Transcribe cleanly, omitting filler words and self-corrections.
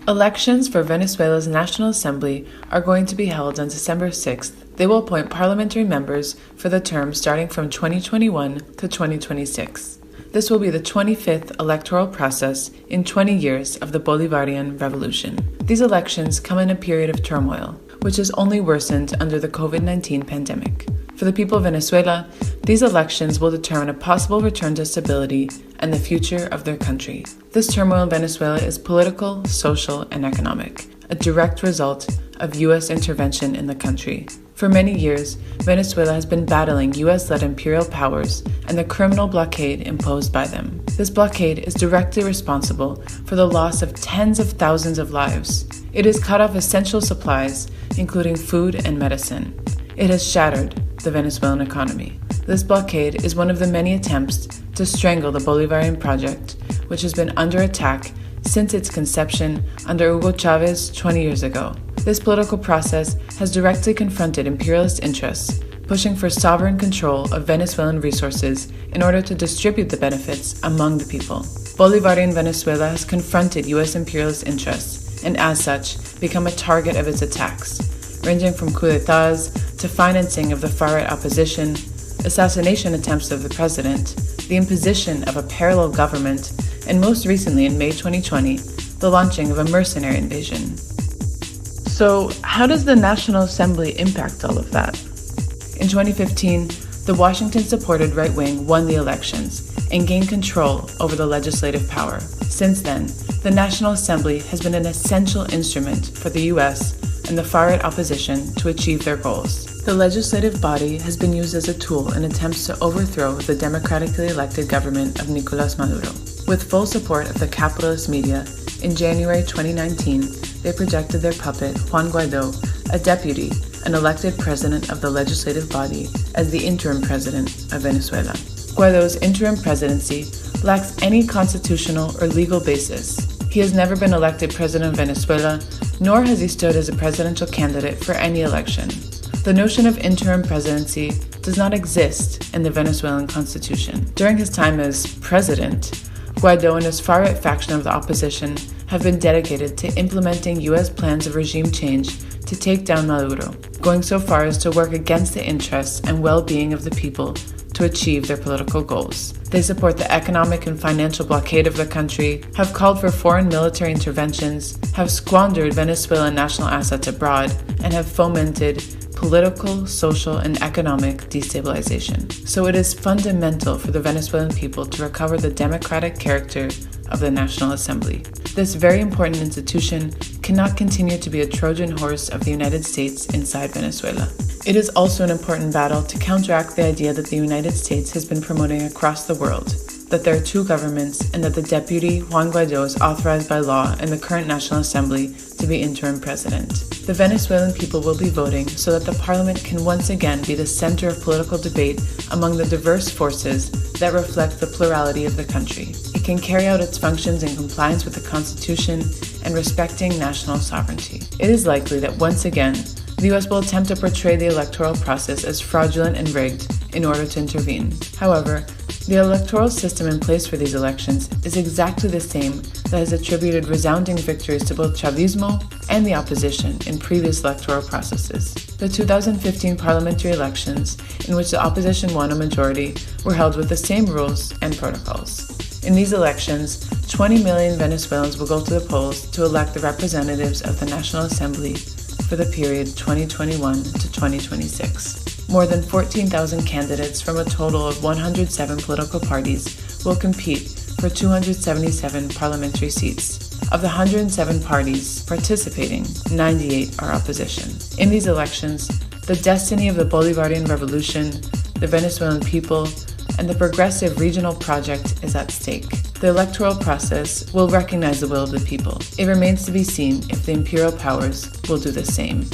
Elections for Venezuela's National Assembly are going to be held on December 6th. They will appoint parliamentary members for the term starting from 2021 to 2026. This will be the 25th electoral process in 20 years of the Bolivarian Revolution. These elections come in a period of turmoil, which has only worsened under the COVID-19 pandemic. For the people of Venezuela, these elections will determine a possible return to stability and the future of their country. This turmoil in Venezuela is political, social, and economic, a direct result of U.S. intervention in the country. For many years, Venezuela has been battling U.S.-led imperial powers and the criminal blockade imposed by them. This blockade is directly responsible for the loss of tens of thousands of lives. It has cut off essential supplies, including food and medicine. It has shattered the Venezuelan economy. This blockade is one of the many attempts to strangle the Bolivarian project, which has been under attack since its conception under Hugo Chavez 20 years ago. This political process has directly confronted imperialist interests, pushing for sovereign control of Venezuelan resources in order to distribute the benefits among the people. Bolivarian Venezuela has confronted U.S. imperialist interests and, as such, become a target of its attacks, ranging from coups d'etats to financing of the far-right opposition, assassination attempts of the president, the imposition of a parallel government, and most recently in May 2020, the launching of a mercenary invasion. So, how does the National Assembly impact all of that? In 2015, the Washington-supported right wing won the elections and gained control over the legislative power. Since then, the National Assembly has been an essential instrument for the U.S. and the far-right opposition to achieve their goals. The legislative body has been used as a tool in attempts to overthrow the democratically elected government of Nicolás Maduro. With full support of the capitalist media, in January 2019, they projected their puppet, Juan Guaidó, a deputy, an elected president of the legislative body, as the interim president of Venezuela. Guaidó's interim presidency lacks any constitutional or legal basis. He has never been elected president of Venezuela, nor has he stood as a presidential candidate for any election. The notion of interim presidency does not exist in the Venezuelan constitution. During his time as president, Guaidó and his far-right faction of the opposition have been dedicated to implementing U.S. plans of regime change to take down Maduro, going so far as to work against the interests and well-being of the people to achieve their political goals. They support the economic and financial blockade of the country, have called for foreign military interventions, have squandered Venezuelan national assets abroad, and have fomented political, social, and economic destabilization. So it is fundamental for the Venezuelan people to recover the democratic character of the National Assembly. This very important institution cannot continue to be a Trojan horse of the United States inside Venezuela. It is also an important battle to counteract the idea that the United States has been promoting across the world, that there are two governments and that the deputy, Juan Guaidó, is authorized by law in the current National Assembly to be interim president. The Venezuelan people will be voting so that the parliament can once again be the center of political debate among the diverse forces that reflect the plurality of the country. It can carry out its functions in compliance with the Constitution and respecting national sovereignty. It is likely that once again, the U.S. will attempt to portray the electoral process as fraudulent and rigged in order to intervene. However, the electoral system in place for these elections is exactly the same that has attributed resounding victories to both Chavismo and the opposition in previous electoral processes. The 2015 parliamentary elections, in which the opposition won a majority, were held with the same rules and protocols. In these elections, 20 million Venezuelans will go to the polls to elect the representatives of the National Assembly for the period 2021 to 2026. More than 14,000 candidates from a total of 107 political parties will compete for 277 parliamentary seats. Of the 107 parties participating, 98 are opposition. In these elections, the destiny of the Bolivarian Revolution, the Venezuelan people, and the progressive regional project is at stake. The electoral process will recognize the will of the people. It remains to be seen if the imperial powers will do the same.